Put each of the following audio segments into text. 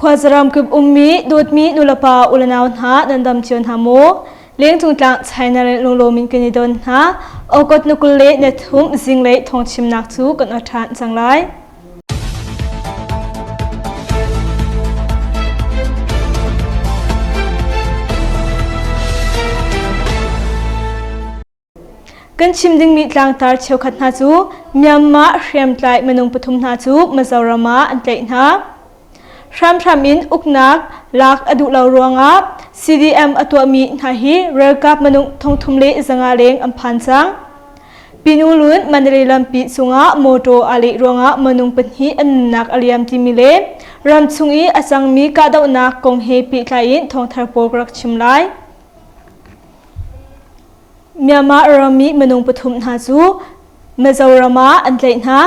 Khwazaram kub ummi dotmi nulapa ulanaw ha nandam chion hamo leng tungtlang China longlomin kanidon ha okot nukulle nethum zinglei thawng chimnak chu kan athan changlai kan chimding mi tlang tar cheu khat na chu Myanmar hrem tlai manung pathum na chu Mizorama an tlai na Shram in uknak lak adu lau ruanga CDM atwa mi na hi relkap manung thongthumle zanga leng amphan chang pinulun mandre lampi sunga moto ali ruanga manung panhi annak aliam timile ramchungi asang mi ka dau nak kong he pi tlain thong thar pokrak chimlai Myanmar rami manung pathum na chu Mizorama an tlai na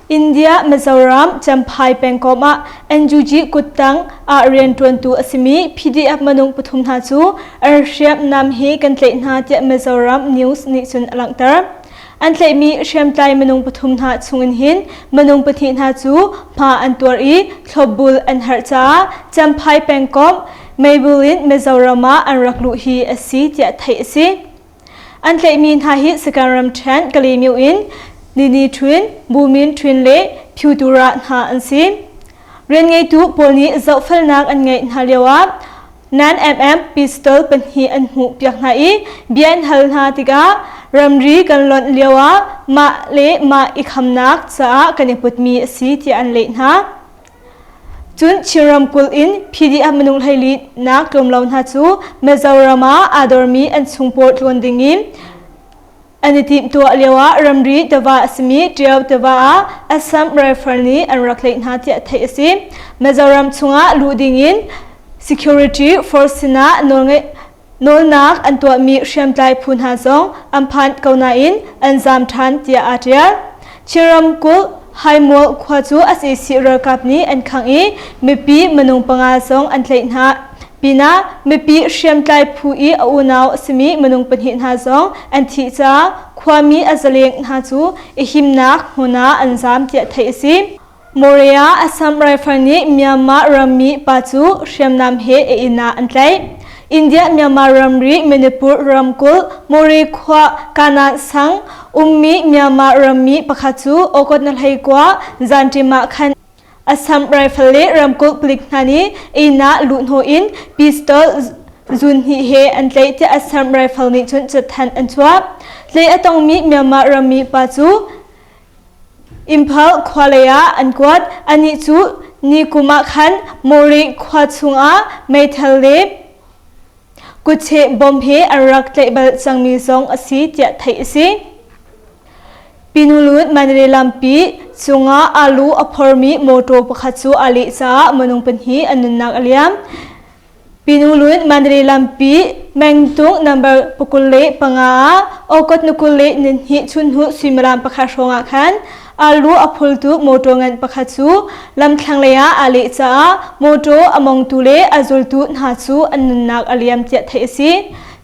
India Mizoram Champhai Pengkoma NUG Kutang Rian 22 asimi PDF manung pathum na chu arshep nam hi kan tlai na tia Mizoram news ni chun alangtar an tlai mi shem tlai manung pathum na chungin hin manung pathi na chu pha antor I thlobul an harcha Champhai Pengkom Maybulin Mizorama an raklu hi asi tia thai asi an tlai mi na hi sakaram than kalimiu in Nini twin, Bumin twin le, Putura na ansi. Ren ngay tu polni zau falnak an ngay nhaliwa. Nan pistol panhi an hu piak na I. Bian hal na tiga, ramri kan lon liwa, ma le ma ikhamnak sa kaniput mi si ti an le na. Chun chiram kul in, PDF manung hayli na klumlaw na chu, Mizorama adormi an sungport londingim. Anitip to aliwa ramri dawa asmi triaw dawa Assam Rifle ni an rakleit na tia thai asi Mizoram chunga ludingin security force na nolnak antwa mi shamtlai phun ha zong amphan kauna in anzam than tia atia chiram kul haimol khwachu asi sira kapni an khangi mipi manung panga zong an thleit na Pina mipi shamtlai phui aunaw asmi manung panhin ha zong anthi cha khwami azaleng ha chu ihimnak huna anzam tia thai si Moria Assam Rifle ni Myanmar rami pa chu shamnam he e ina antlai India Myanmar ramri Manipur ramkul Mori khwa kana sang ummi Myanmar rami pakhachu okot nalhai kwa zantima khan Assam Rifle le ramkul pliknani ina lunho in pistol zun hi he an tlai te Assam Rifle ni chun chathan an chwa tlai atong mi Myanmar rami pa chu Imphal khwalaya an kwat ani chu ni kuma khan Mori khwa chunga maithal le kuche bom he arak tlai bal changmi zong asi tia thai si Pinulun manre lampi chunga alu aphormi moto pakhachu ali cha manung panhi anunnak aliam Pinulun manre lampi mengtung number pukulle panga okot nukulle ninhi chunhu simram pakhashonga khan alu aphultu moto ngan pakhachu lamthlanglaya ali cha moto among tule azultu nhachu anunnak aliam tia thaisi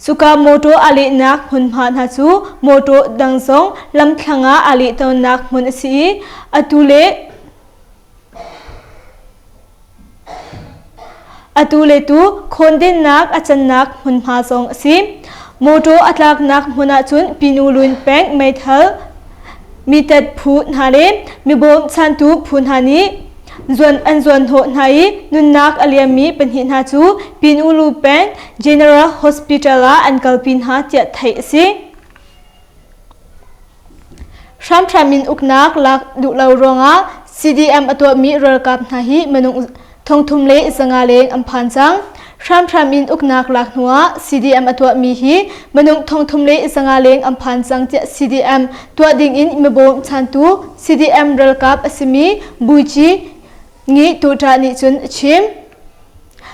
Suka moto ali nak hun phan ha chu moto dangsong lamthlanga ali to nak mun si atule tu khondin nak achan nak hun pha song si moto atlak nak huna chun pinulun peng maithal mitet phu nhale mibom chantu phun hani Zon ho nai nunnak aliami panhin ha chu pinulu pen General Hospital an kalpin ha tia thai si Shrammin uknak lak du lau ronga CDM atwa mi relkap na hi manung thongthumle zanga leng amphan chang Shrammin uknak lak nuwa CDM atwa mi hi manung thongthumle zanga leng amphan chang tia CDM twa ding in mebom chantu CDM relkap asimi buichi Ngi tuta ni chun chim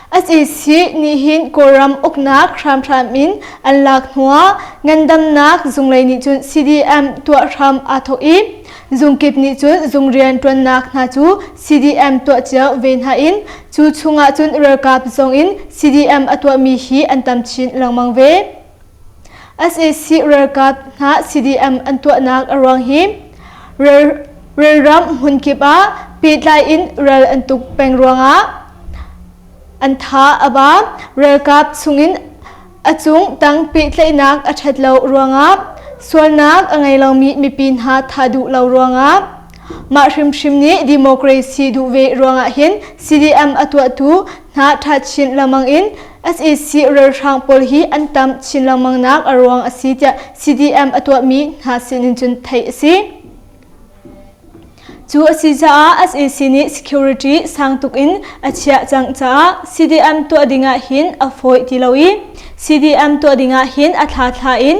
Asisi ni hin koram uknak shram in anlak nuwa ngandam nak zunglei ni chun CDM tua shram athoi zungkip ni chun zungrian tuan nak na chu CDM tua chia ven ha in chu chunga chun relkap zong in CDM atwa mi hi antam chin langmang ve Asisi relkap na CDM antua nak arwang hi Ram hunkipa Pitlai in Ral antuk pengruanga อันท้าอบาเรือกับสุงินอจุงตั้งปีเตยนักอัชัดเลารัวงับส่วนนักอังไงเรามีปีนหาทาดุเลารัวงับมาชิมนี้ดิโมคราซีดูเวรัวงะหิน CDM อตัวตูนาทัดชินละมังอิน SAC เรือช่างพลฮีอันตำชินละมังนักอรวงอสีจะ CDM อตัวมีนาสินินจุนไทยสีจูอสีจ้า SAC นี้ security สังตุกอินอาเชียจังจ้า CDM ตัวดิ่งะหินอฟอยติลาวี CDM ตัวดิ่งะหินอัฐาทาอิน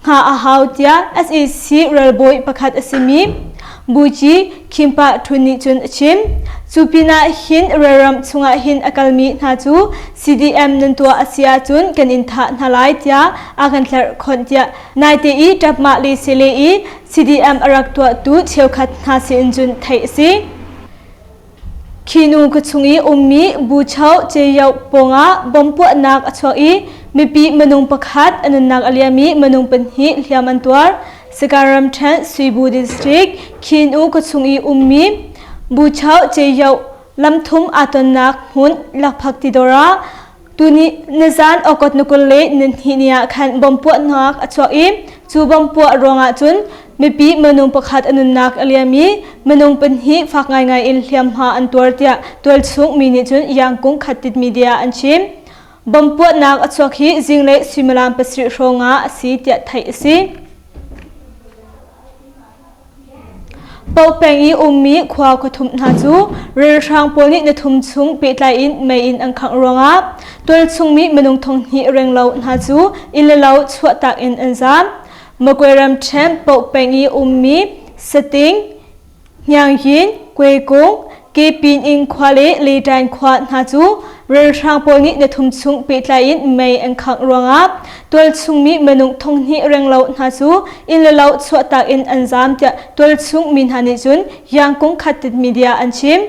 หาอาหาวเตีย SAC เรือบอยประคัดอสิมีบูจีคิมปะทุนิจุนชิมจูปินาหินเรรัมชุงะหินอากาลมีนาจู CDM นันตัวอาเซียจุนกันอินทานาไลเตียอากันทลคนเตียนายเตอีจับมาลีเซเลอี CDM อารักตัวตูเชียวขัดนาสินจุนไทยซีขีนูกชุงอีอุมมีบูเชาเจียวปงะบอมปวนักอชวอีมีปีมนุงประคัดอนุนักอเลียมีมนุงเป็นหิเลียมันตัวสการัมชันสุยบูดิสตริกขีนูกชุงอีอุมมีบูเชาเจียวลำทุมอาตนักหุนลักพักติดราตุนีนจานอกดนุกเลนินหินียขันบอมปวนักอชวอีจูบอมปวรองอาจุนมีปีมนุงประคัดอนุนักอเลียมีมนุงเป็นหิฟักไงอินเลียมหาอันตัวเตียตัวชุงมินิจุนยังกุงขัดติดมีเดียอันชิมบอมปวนักอชวฮีจิงเลสิมลามปสริโรงาสีเตียไทยสีปอเป็งอีอุมมีขวากทุมนาจูเรือช่างพลนี้ในทุมชุงปีไลอินไม่อินอังคังรองอับตัวชุงมีมนุงทงหิเริงเลานาจูอิเลเลาชวตักอินอันซามมกวยรำเชมปอเป็งอีอุมมีสติงยังยินกวยกงเกปีนอิงควาเลลีดันควานาจูเรือช่างพลนี้ในทุมชุงปีไลอินไม่อังคังรองอับตัวชุงมีมนุงทงหิเริงเลานาจูอิเลเลาชวตักอินอันซามจะตัวชุงมินฮานิจุนยังคงขัดติดมีเดียอันชิม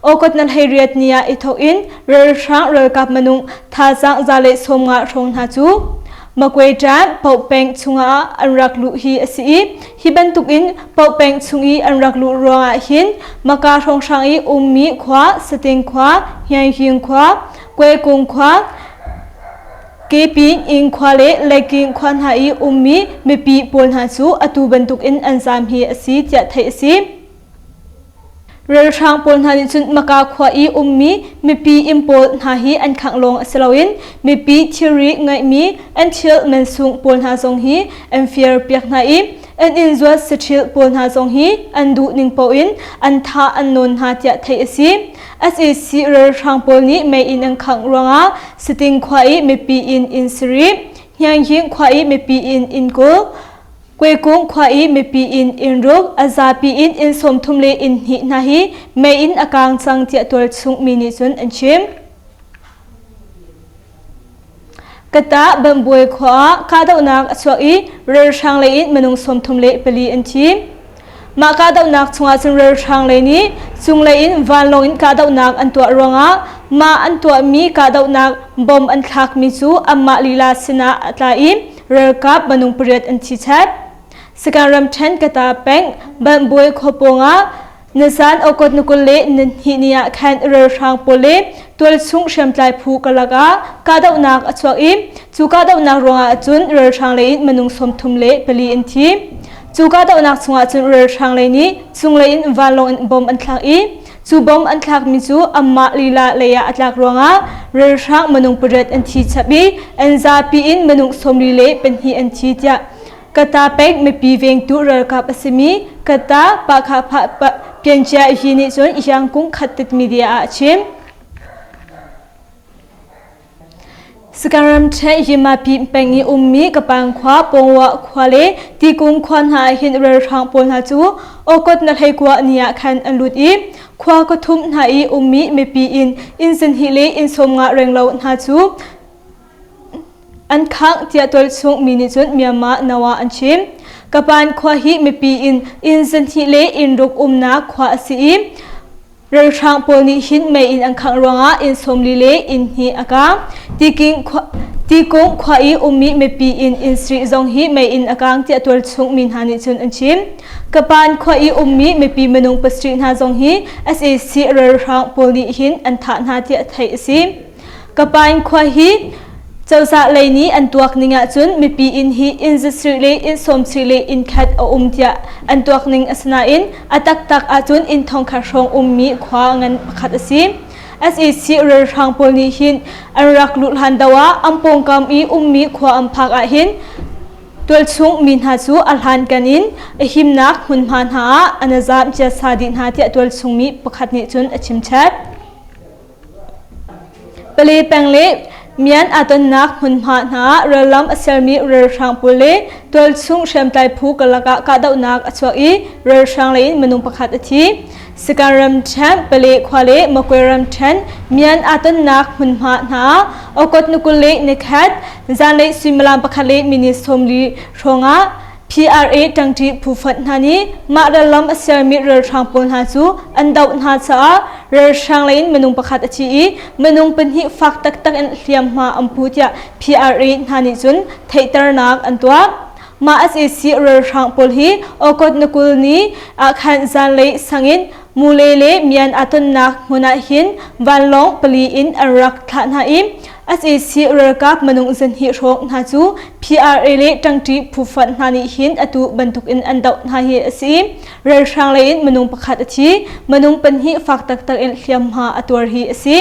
โอกาสนั้นให้เรียดเนียอิทอกอินเรือช่างเรือกับมนุงท่าจังซาเลสมงาชงนาจูมากวยจานปอเป็งชุงอาอันรักลุฮีอสีฮิบันตุกอินปอเป็งชุงอีอันรักลุรองอาหินมากาชงช่างอีอุมมีขวาสติงขวายังหิงขวากวยกงขวาเกปีนอิงควาเลเลกิงควันหาอีอุมมีปีปนหาจูอตูบันตุกอินอันซามฮีอสีจะไทยสีเรือช่างปนหาดิจุนมากาขวาอีอุมมีปีอิมโพหาฮีอันขังลงสลาวินมีปีทิริไงมีอันเชิลมันซุงปนหาทรงฮีอันเฟียร์เปียกนาอีอันอินจวดสชิลปนหาทรงฮีอันดูนิงปอินอันท่าอันนนหาจะไทยสี SAC เรือช่างปนนี้ไม่อินอันขังรองอาสติงขวาอีมีปีอินสรียังยิงขวาอีมีปีอินโกกวยกุ้งขวาอีมีปีอินรุกอาซาปีอินสมทุมเลอินหินาฮีไม่อินอากางจังเจียตัวชุงมินิจุนอันชิมกตาบัมบวยขวาคาดาวนักสวอีเรือช่างเลอินมนุงสมทุมเลเปลีอันชิมมากาดาวนักชงอาจึงเรือช่างเลนี้จุงเลอินวันลงอินกาดาวนักอันตัวรองอามาอันตัวมีกาดาวนักบอมอันทักมิจูอัมมาลีลาสินาอัตลาอิมเรือกับมนุงเปรียดอันชิชัดสการรำเชนกตาเป็งบัมบวยขบงานซานอกดนุกเลนินหินียแคนเรือช่างโปเลตัวชุงเชมไลผูกลากากาดาวนักอชวอิมจูกาดาวนักรองอาจุนเรือช่างเลอินมนุงสมทุมเลเปลีอินทีจูกาดาวนักชงอาจุนเรือช่างเลนี้จุงเลอินวันลงบอมอันทักอีจูบอมอันทักมิจูอัมมาลีลาเลียอัตลักรองอาเรือช่างมนุงเปรียดอันทีชับีอันซาปีอินมนุงสมลีเลเป็นฮีอันทีจ้ากตาเป็กไม่ปีเวงตุเรือกับอสมีกตาปะคาพะเปลี่ยนใจยินิจนยังคงขัดติดมีเดียอาชิมสการัมเชยิมาปีเป็งอีอุมมีกับปังขวาปงวะขวาเลตีกุงควันหาหินเรือทางปนหาจูโอกดนัดให้กว่าเนียคันอันลุดอีขวากทุมหาอีอุมมีไม่ปีอินสินฮิเลอินสมงะเริงเลาหาจูอันข้างเจียตัวชงมินิจุนเมียมานาวาอันชิมกับปันขวาฮีไม่ปีอินสินฮิเลอินรุกนาขวาสีเรือช่างปนิหินไม่อินอังคังรองอินสมลีเลอินฮีอากาตีกงขวาอีอุมมีไม่ปีอินสรีจงฮีไม่อินอากางเจ้าตัวชุงมินฮานิจุนอันชิมกับปานขวาอีอุมมีไม่ปีมนุงปสตรีนาจงฮี SAC เรือช่างปนิหินอันฐานหาเจ้าไทยซี กปายขวาฮีเจ้าจะเลยนี้อันตัวนิ่งอ่ะจุนมีปีอินฮีอินจะสิเลอินสมสิเลอินขัดเดียอันตัวนิ่งอสนาอินอัตักอาจุนอินทองขาชงมีขวางันขัดสิSEC เรือทางพลนิหินอันรักลุหันดาวอัมพงกำอีมีขวาอัมพักหินตัวชุงมินหาจูอัลฮันกันินหิมนักหุนพันหาอันจามเจสาดินหาที่ตัวชุงมีประคัดนิจุนชิมชัดเปลีแปงเล่เมียนอาตนักหุนพันหาเรือลำเซลมีเรือทางพลเล่ตัวชุงเชมไตผูกละกะกาดาวนักอสวอีเรือทางเลนมนุงประคัดทีสการัมเชนเปลีควาเลมกวรัมเชนเมียนอาตนักหุนพันหาอากดนุกุเลนิคัดจานเลสิมลามประคัดเลมินิสมลีชงะPRA ตั้งที่ผู้ฟัดนานี้มาเริ่มเสียมีเรือทางปนหาจูอันดาวหาจ้าเรือทางเลนมนุงประคัดชีมนุงเป็นหิฟักตักอันเลียมมาอัมพูดยา PRA นานี้จุนไทยตระนักอันตัวมาSEC เรือทางปนฮีอากดนุกุลนี้อาคารจานเลสังอินมูเลเลมีอันอัตนักมุนาหินวันลงปลีอินอันรักฐานอิมSEC เรือกับมนุงจันฮิโรกนาจู PRA เลตั้งที่ผู้ฟันนานิหินอตุบรรทุกอินอันดาวนาฮิซีเรือช่างเลนมนุงประคัดชีมนุงเป็นหิฟักตักอินเลียมหาอตัวฮิซี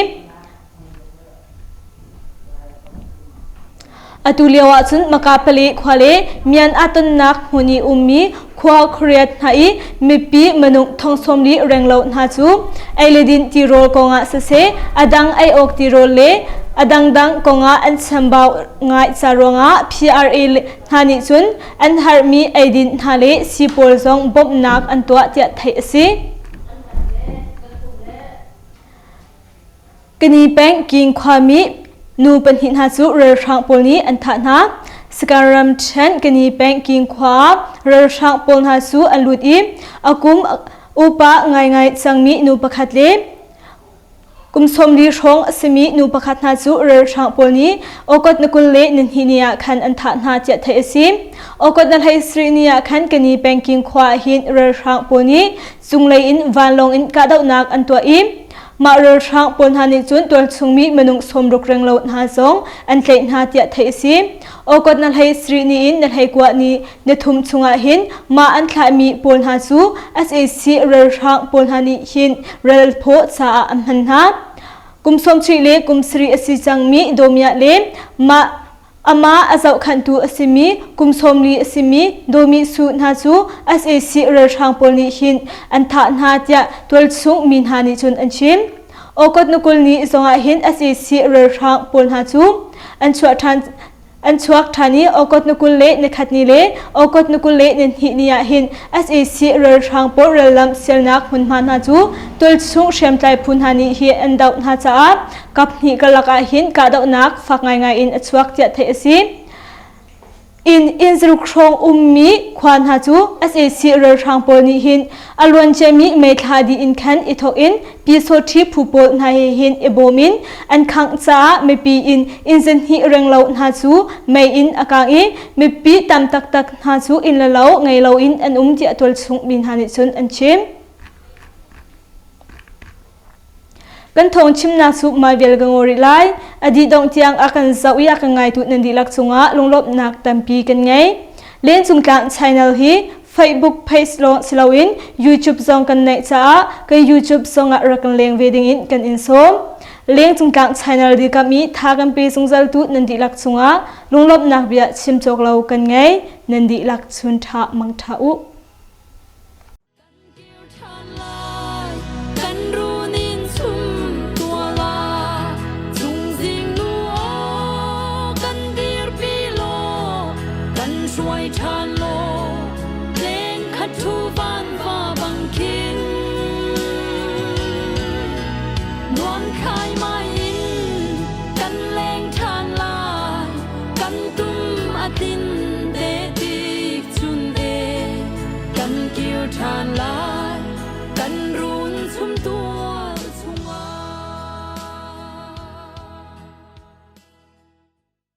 อตุเลียวจุนมากาเปลีควาเลมีอันอัตนักมุนีมีควาเครียดหายมีปีมนุงทองสมลีเร่งเล่านาจูไอเลดินติโรกงะเสอดังไอออกติโรเลอดังกงะอันสัมบาวงะจารวงะ PRA นานิจุนอันฮาร์มีไอดินนาเลซีโพลซองบอบนักอันตัวเตียไทยสิกนีแปงกิงความมีนูเป็นหินหาจูเรือทางปนนี้อันฐานะสการัมเชนกนีแปงกิงความเรือทางปนหาจูอันลุดอีอากุมอุปะไงจังมีนูประคัดเลกุมสมดีชงสมีนูประคัดนาจูเรือทางปนนี้โอกดนกุลเลนินหินียคันอันฐานะเจตเทซิมโอกดนัลไฮสรีนียคันกนีแปงกิงควาหินเรือทางปนนี้จุงเลยอินวันลงอินกาดาวนักอันตัวอิมมาเรือทางปนหานิจุนตัวชุงมีมนุงสมรุกเรงโลดหาซงอันเทนหาเตียเทซิมโอกดนัลไฮสรีนีอินนัลไฮกวานีเนทุมชุงอาหินมาอันขายมีปนหาจู SAC เรือทางปนหานิหินเรลโพสาอัมหันหากุมสมทรีเลกุมสรีอสิจังมีโดมียเลมาอามาอาเจ้าขันตูอสิมีกุมสมลีอสิมีโดมีสูนาจู SAC เรือทางปนนิหินอันฐานหาเตียตัวชุงมินหานิจุนอันชิมโอกดนุกุลนี้ทรงอาหิน SEC เรือทางปนหาจูอันชวกทานีโอกดนุกุลเลนขัดนีเลโอกดนุกุลเลนหินียหิน SEC เรือทางปนเรือลำเซลนักหุนมานาจูตัวชุงเชมใจพุนหานีเฮียอันดาวนาจ้ากับนิกลักอาหินกาดาวนักฝักง่ายอินชวกเจตเทซีอินสรุครองมีควานหาจู SAC เรือทางปนนิหินอลวนเจมีเมทาดีอินคันอิทอินปีโซทีผู้ปนนาหินเอโบมินอันขังจ้าเมปีอินเซนฮิเริงเลาหาจูเมอินอากางอีเมปีตามตักหาจูอินเลาไงเลาอินอันเจียตัวสุงบินหานิจุนอันชิมกันทงชิมนักสุมาเวลกังโอริไลอดีตดงเทียงอากันเจ้าอยากไงตุนันดีลักษุงะลงลบนักตัมปีกันไงเล่นจุงกลางช่องฮี Facebook Page ลงสิลาวิน YouTube ซองกันในจ้ากัน YouTube ซองอะรักกันเลี้ยงเวดิงอินกันอินโซมเลี้ยงจุงกลางช่องดีกับมีทากันปีสุงจัลตุนันดีลักษุงะลงลบนักเบียชิมจกเรากันไงนันดีลักษุนทามังทาอุช่วยทานโลเพลงคัดทูบ้านฟ้าบังคินนวลคายไม้อินกันแรงทานลายกันตุ้มอาตินเดติกชุนเอกันเกี่ยวทานลาย